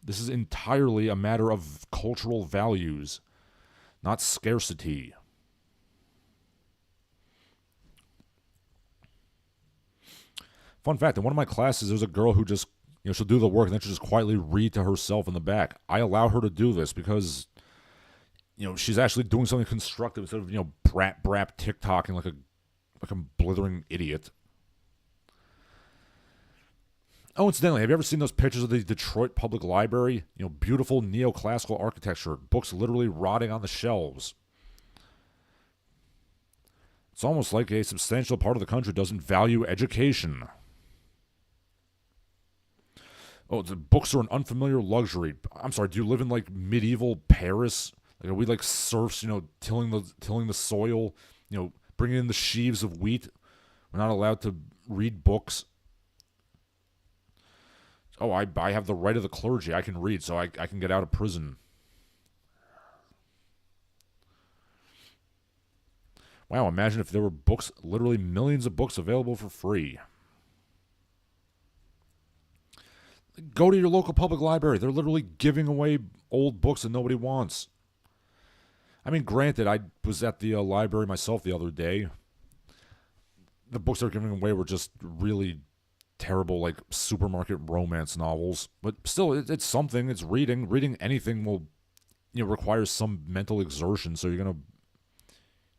This is entirely a matter of cultural values, not scarcity. Fun fact, in one of my classes, there's a girl who just, she'll do the work and then she'll just quietly read to herself in the back. I allow her to do this because, she's actually doing something constructive instead of, brap TikToking like a blithering idiot. Oh, incidentally, have you ever seen those pictures of the Detroit Public Library? Beautiful neoclassical architecture, books literally rotting on the shelves. It's almost like a substantial part of the country doesn't value education. Oh, the books are an unfamiliar luxury. I'm sorry, do you live in, like, medieval Paris? Like, are we like serfs, tilling the soil, bringing in the sheaves of wheat? We're not allowed to read books. Oh, I have the right of the clergy. I can read, so I can get out of prison. Wow, imagine if there were books, literally millions of books available for free. Go to your local public library. They're literally giving away old books that nobody wants. I mean, granted, I was at the library myself the other day. The books they're giving away were just really terrible, like, supermarket romance novels. But still, it's something. It's reading. Reading anything will requires some mental exertion. So you're gonna,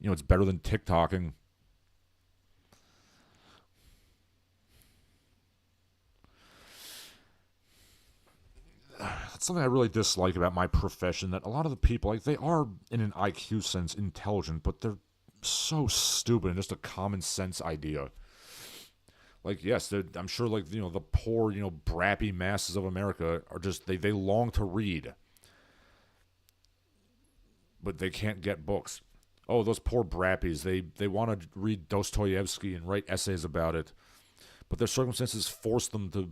it's better than TikToking. That's something I really dislike about my profession. That a lot of the people, like, they are in an IQ sense intelligent, but they're so stupid and just a common sense idea. Like, yes, I'm sure, like, the poor, brappy masses of America are just, they long to read, but they can't get books. Oh, those poor brappies, they want to read Dostoevsky and write essays about it, but their circumstances force them to,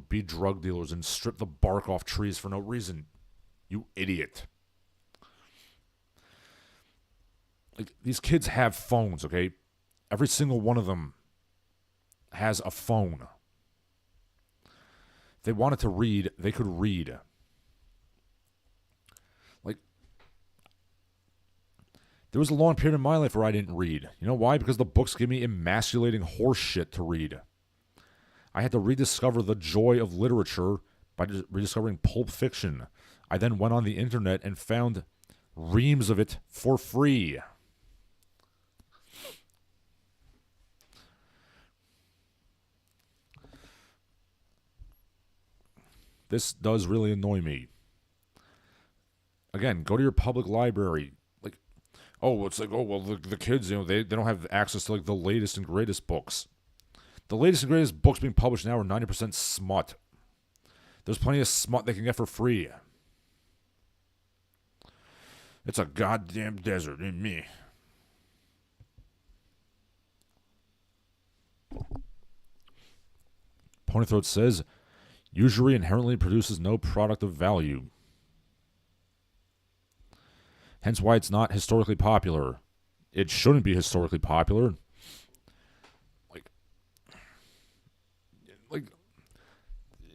be drug dealers and strip the bark off trees for no reason. You idiot. Like, these kids have phones, okay? Every single one of them has a phone. If they wanted to read, they could read. Like, there was a long period in my life where I didn't read. You know why? Because the books give me emasculating horse shit to read. I had to rediscover the joy of literature by rediscovering Pulp Fiction. I then went on the internet and found reams of it for free. This does really annoy me. Again, go to your public library. Like, oh, it's like, oh, well, the kids, they don't have access to, like, the latest and greatest books. The latest and greatest books being published now are 90% smut. There's plenty of smut they can get for free. It's a goddamn desert in me. Ponythroat says, usury inherently produces no product of value. Hence why it's not historically popular. It shouldn't be historically popular. Like,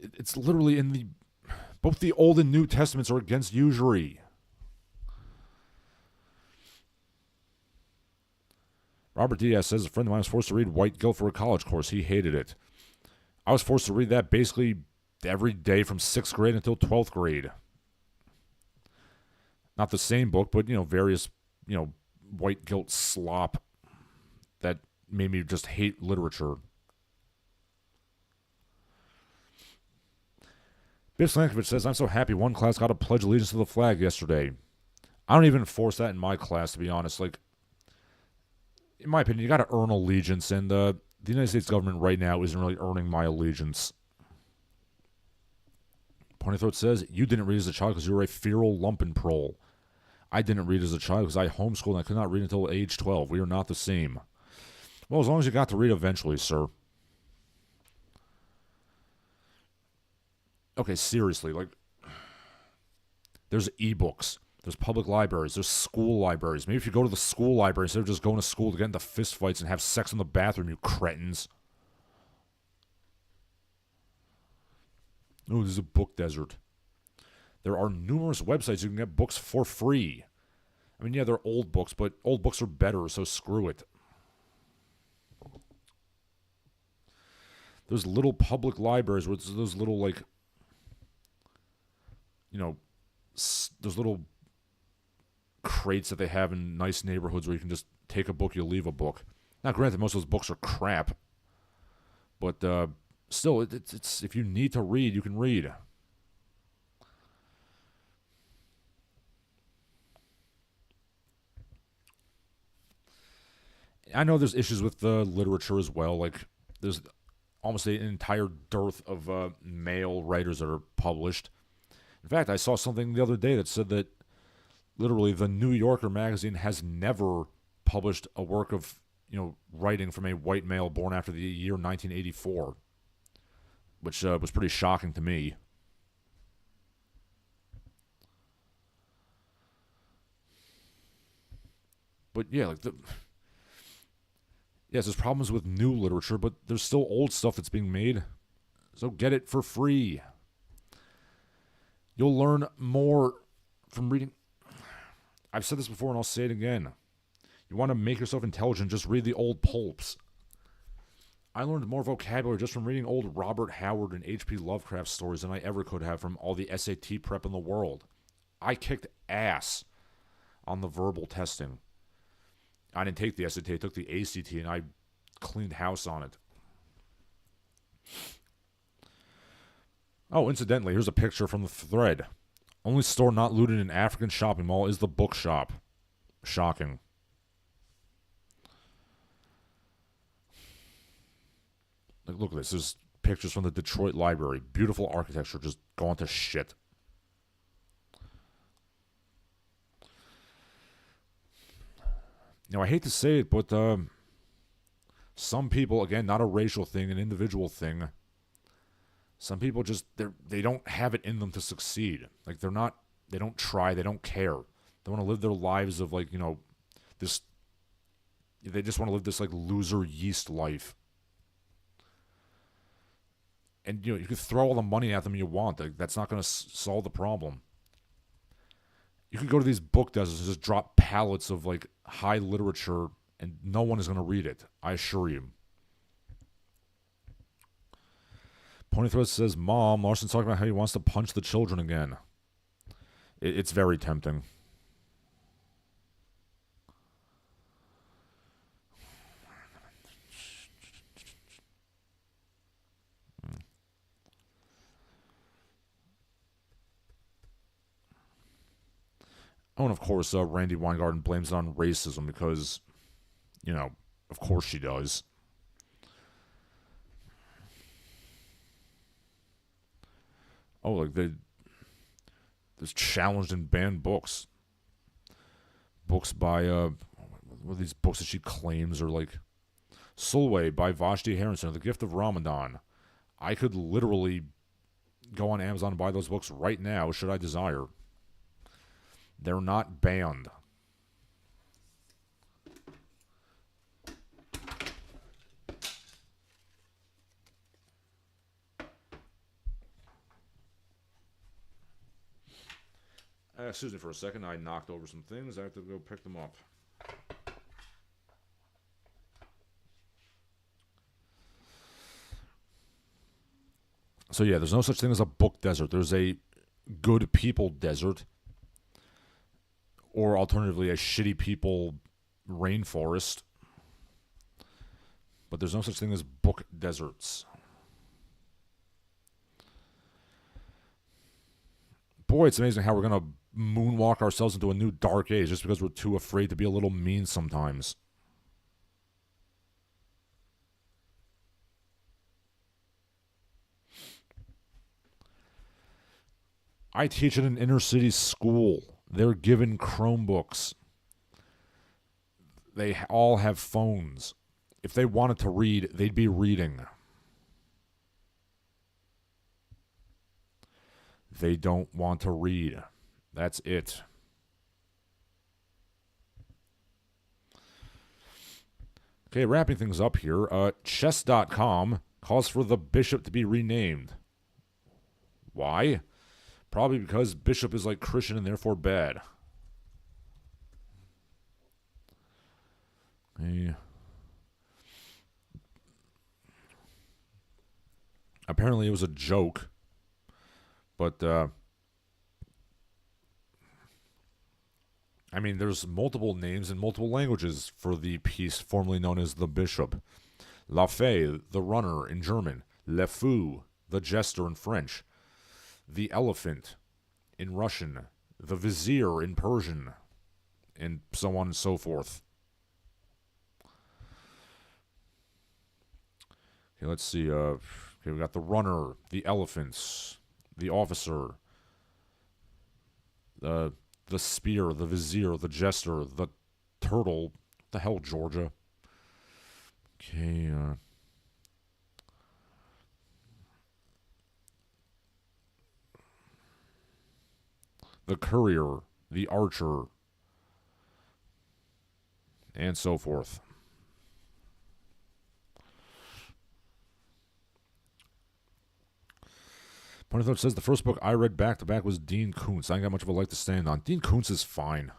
it's literally in both the Old and New Testaments are against usury. Robert Diaz says, a friend of mine was forced to read White Guilt for a college course. He hated it. I was forced to read that basically every day from 6th grade until 12th grade. Not the same book, but, various, white guilt slop that made me just hate literature. Biff Slankovich says, I'm so happy one class got to pledge allegiance to the flag yesterday. I don't even enforce that in my class, to be honest. Like, in my opinion, you got to earn allegiance, and the United States government right now isn't really earning my allegiance. Ponythroat says, you didn't read as a child because you were a feral lumpenprole. I didn't read as a child because I homeschooled and I could not read until age 12. We are not the same. Well, as long as you got to read eventually, sir. Okay, seriously, like, there's ebooks, there's public libraries, there's school libraries. Maybe if you go to the school library instead of just going to school to get into fistfights and have sex in the bathroom, you cretins. Oh, this is a book desert. There are numerous websites you can get books for free. I mean, yeah, they're old books, but old books are better, so screw it. There's little public libraries where it's those little, like, those little crates that they have in nice neighborhoods where you can just take a book, you leave a book. Now, granted, most of those books are crap, but still, it's if you need to read, you can read. I know there's issues with literature as well. Like, there's almost an entire dearth of male writers that are published. In fact, I saw something the other day that said that literally the New Yorker magazine has never published a work of, writing from a white male born after the year 1984, which was pretty shocking to me. But yeah, yes, there's problems with new literature, but there's still old stuff that's being made, so get it for free. You'll learn more from reading. I've said this before and I'll say it again. You want to make yourself intelligent, just read the old pulps. I learned more vocabulary just from reading old Robert Howard and H.P. Lovecraft stories than I ever could have from all the SAT prep in the world. I kicked ass on the verbal testing. I didn't take the SAT, I took the ACT, and I cleaned house on it. Oh, incidentally, here's a picture from the thread. Only store not looted in an African shopping mall is the bookshop. Shocking. Like, look at this. There's pictures from the Detroit Library. Beautiful architecture just going to shit. I hate to say it, but some people, again, not a racial thing, an individual thing, some people just, they don't have it in them to succeed. Like, they don't try, they don't care. They want to live their lives of, like, this, they just want to live this, like, loser yeast life. And, you can throw all the money at them you want. Like, that's not going to solve the problem. You could go to these book deserts and just drop pallets of, like, high literature, and no one is going to read it. I assure you. Ponythread says, Mom, Larsen's talking about how he wants to punch the children again. It's very tempting. Oh, and of course, Randy Weingarten blames it on racism because, of course she does. Oh, like there's challenged and banned books. Books by, what are these books that she claims are like Sulwe by Vashti Harrison, The Gift of Ramadan. I could literally go on Amazon and buy those books right now, should I desire. They're not banned. Excuse me for a second. I knocked over some things. I have to go pick them up. So yeah, there's no such thing as a book desert. There's a good people desert. Or alternatively, a shitty people rainforest. But there's no such thing as book deserts. Boy, it's amazing how we're going to moonwalk ourselves into a new dark age just because we're too afraid to be a little mean sometimes. I teach at an inner city school. They're given Chromebooks. They all have phones. If they wanted to read, they'd be reading. They don't want to read. That's it. Okay, wrapping things up here. Chess.com calls for the bishop to be renamed. Why? Probably because bishop is like Christian and therefore bad. Hey. Apparently it was a joke. But, I mean, there's multiple names in multiple languages for the piece formerly known as the bishop. La Fée, the runner in German. Le Fou, the jester in French. The elephant in Russian. The vizier in Persian. And so on and so forth. Okay, let's see. Okay, we got the runner, the elephants, the officer, the spear, the vizier, the jester, the turtle. What the hell, Georgia? Okay, the courier, the archer, and so forth. Ponythought says the first book I read back to back was Dean Koontz. I ain't got much of a leg to stand on. Dean Koontz is fine.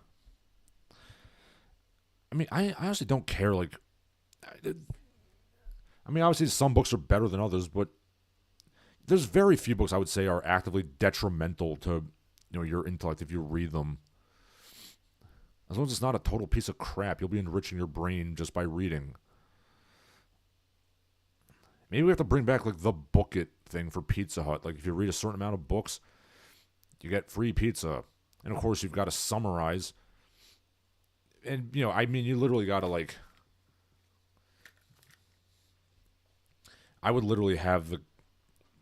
I mean, I honestly don't care. Like, I mean, obviously some books are better than others, but there's very few books I would say are actively detrimental to your intellect if you read them. As long as it's not a total piece of crap, you'll be enriching your brain just by reading. Maybe we have to bring back like the book it thing for Pizza Hut. Like if you read a certain amount of books, you get free pizza. And of course you've got to summarize. And you literally got to like, I would literally have the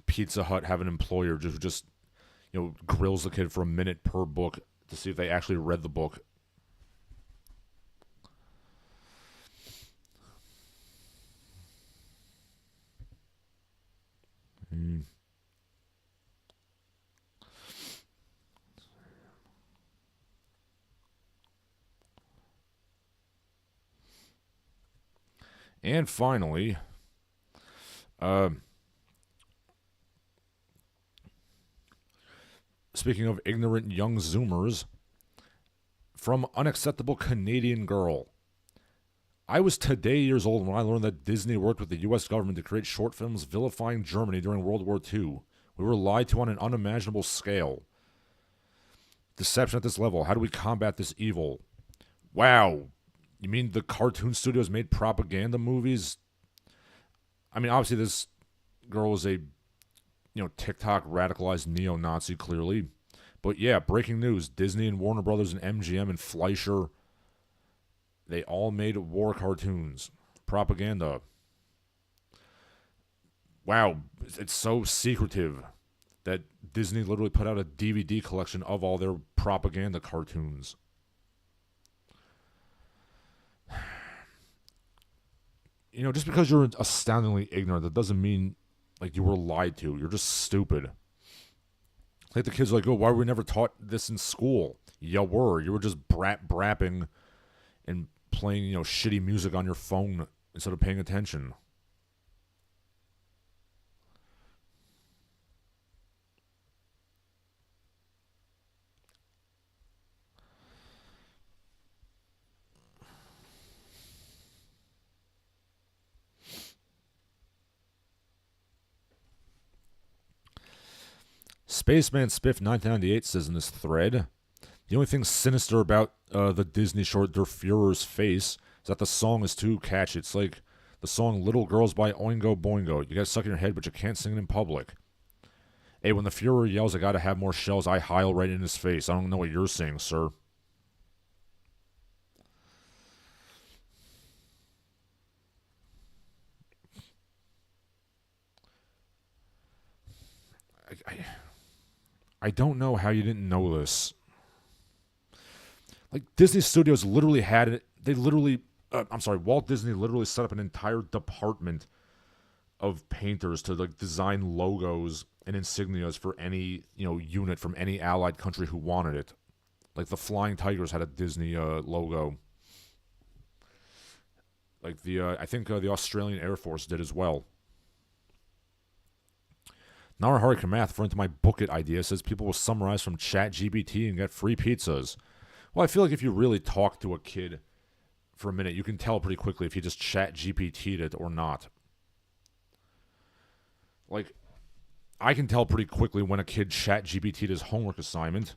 Pizza Hut have an employer just grills the kid for a minute per book to see if they actually read the book. And finally, speaking of ignorant young Zoomers, from Unacceptable Canadian Girl. I was today years old when I learned that Disney worked with the U.S. government to create short films vilifying Germany during World War II. We were lied to on an unimaginable scale. Deception at this level. How do we combat this evil? Wow. You mean the cartoon studios made propaganda movies? I mean, obviously this girl is a, TikTok radicalized neo-Nazi, clearly. But yeah, breaking news. Disney and Warner Brothers and MGM and Fleischer, they all made war cartoons. Propaganda. Wow, it's so secretive that Disney literally put out a DVD collection of all their propaganda cartoons. Just because you're astoundingly ignorant, that doesn't mean like you were lied to. You're just stupid. Like the kids are like, oh, why were we never taught this in school? You were. You were just brapping and playing, shitty music on your phone instead of paying attention. Spaceman Spiff 1998 says in this thread, the only thing sinister about the Disney short Der Fuhrer's Face is that the song is too catchy. It's like the song Little Girls by Oingo Boingo. You gotta suck in your head, but you can't sing it in public. Hey, when the Fuhrer yells, I gotta have more shells, I heil right in his face. I don't know what you're saying, sir. I don't know how you didn't know this. Like, Disney Studios literally had it. Walt Disney literally set up an entire department of painters to, like, design logos and insignias for any, unit from any allied country who wanted it. Like, the Flying Tigers had a Disney logo. Like, I think the Australian Air Force did as well. Narahari Kamath, referring to my book it idea, says people will summarize from ChatGPT and get free pizzas. Well, I feel like if you really talk to a kid for a minute, you can tell pretty quickly if he just ChatGPT'd it or not. Like, I can tell pretty quickly when a kid ChatGPT'd his homework assignment.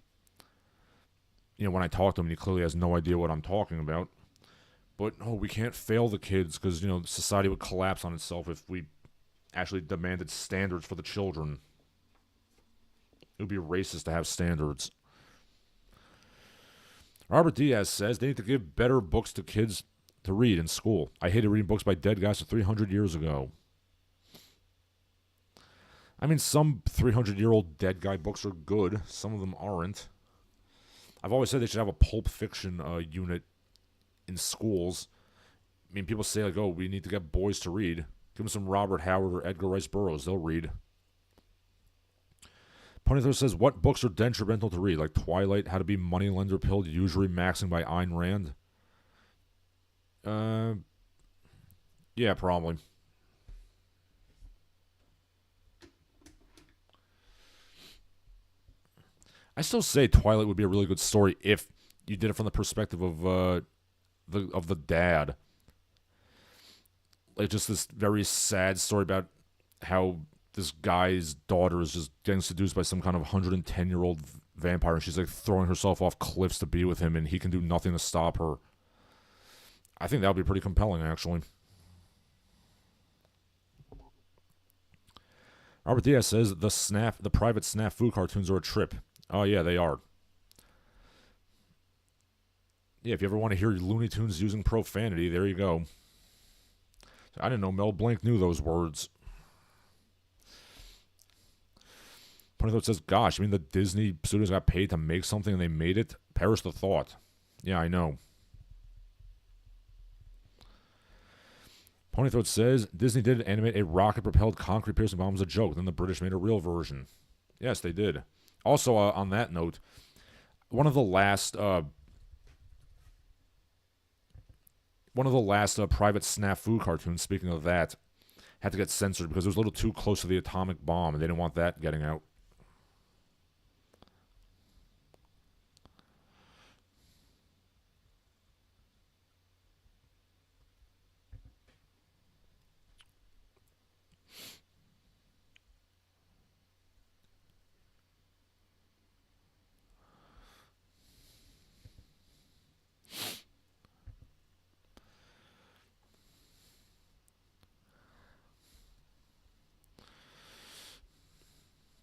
When I talk to him, he clearly has no idea what I'm talking about. But, we can't fail the kids because, society would collapse on itself if we actually demanded standards for the children. It would be racist to have standards. Robert Diaz says they need to give better books to kids to read in school. I hated reading books by dead guys from 300 years ago. I mean, some 300-year-old dead guy books are good. Some of them aren't. I've always said they should have a pulp fiction unit in schools. I mean, people say, like, oh, we need to get boys to read. Give them some Robert Howard or Edgar Rice Burroughs. They'll read. Ponythor says, what books are detrimental to read? Like Twilight, How to Be Moneylender Pilled, Usury Maxing by Ayn Rand? Yeah, probably. I still say Twilight would be a really good story if you did it from the perspective of the dad. Like, just this very sad story about how this guy's daughter is just getting seduced by some kind of 110-year-old vampire, and she's like throwing herself off cliffs to be with him, and he can do nothing to stop her. I think that would be pretty compelling, actually. Robert Diaz says the private snafu cartoons are a trip. Oh yeah, they are. Yeah, if you ever want to hear Looney Tunes using profanity, there you go. I didn't know Mel Blanc knew those words. Punny says, gosh, I mean the Disney studios got paid to make something and they made it? Perish the thought. Yeah, I know. Ponythroat says, Disney did animate a rocket-propelled concrete-piercing bomb as a joke. Then the British made a real version. Yes, they did. Also, on that note, one of the last private snafu cartoons, speaking of that, had to get censored because it was a little too close to the atomic bomb, and they didn't want that getting out.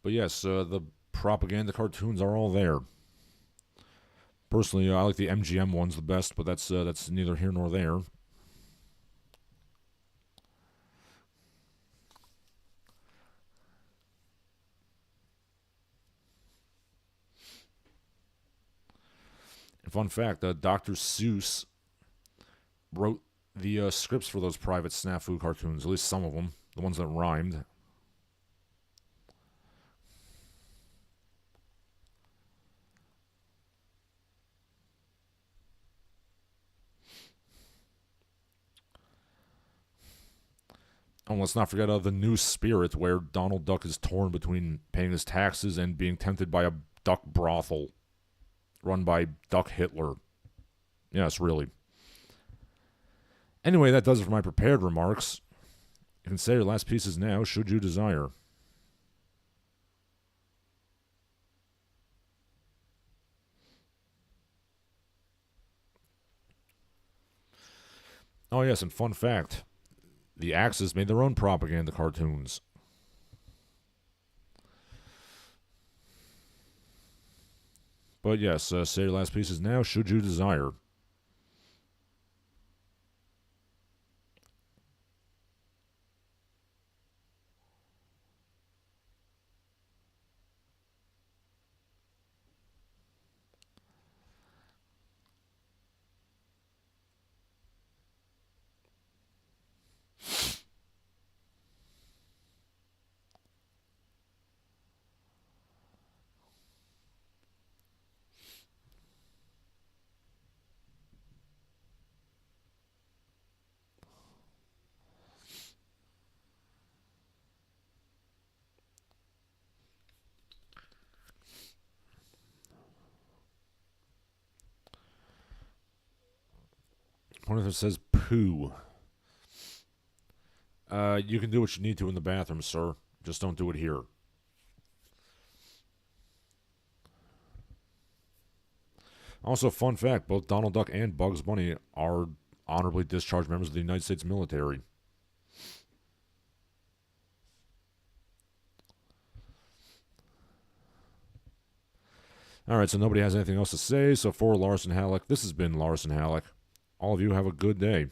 But yes, the propaganda cartoons are all there. Personally, I like the MGM ones the best, but that's neither here nor there. And fun fact, Dr. Seuss wrote the scripts for those private snafu cartoons, at least some of them, the ones that rhymed. And let's not forget the New Spirit, where Donald Duck is torn between paying his taxes and being tempted by a duck brothel run by Duck Hitler. Yes, really. Anyway, that does it for my prepared remarks. You can say your last pieces now, should you desire. Oh yes, and fun fact, the Axis made their own propaganda cartoons. But yes, say your last pieces now, should you desire. One of them says poo. You can do what you need to in the bathroom, sir. Just don't do it here. Also, fun fact, both Donald Duck and Bugs Bunny are honorably discharged members of the United States military. Alright, so nobody has anything else to say, so for Larsen Halleck, this has been Larsen Halleck. All of you have a good day.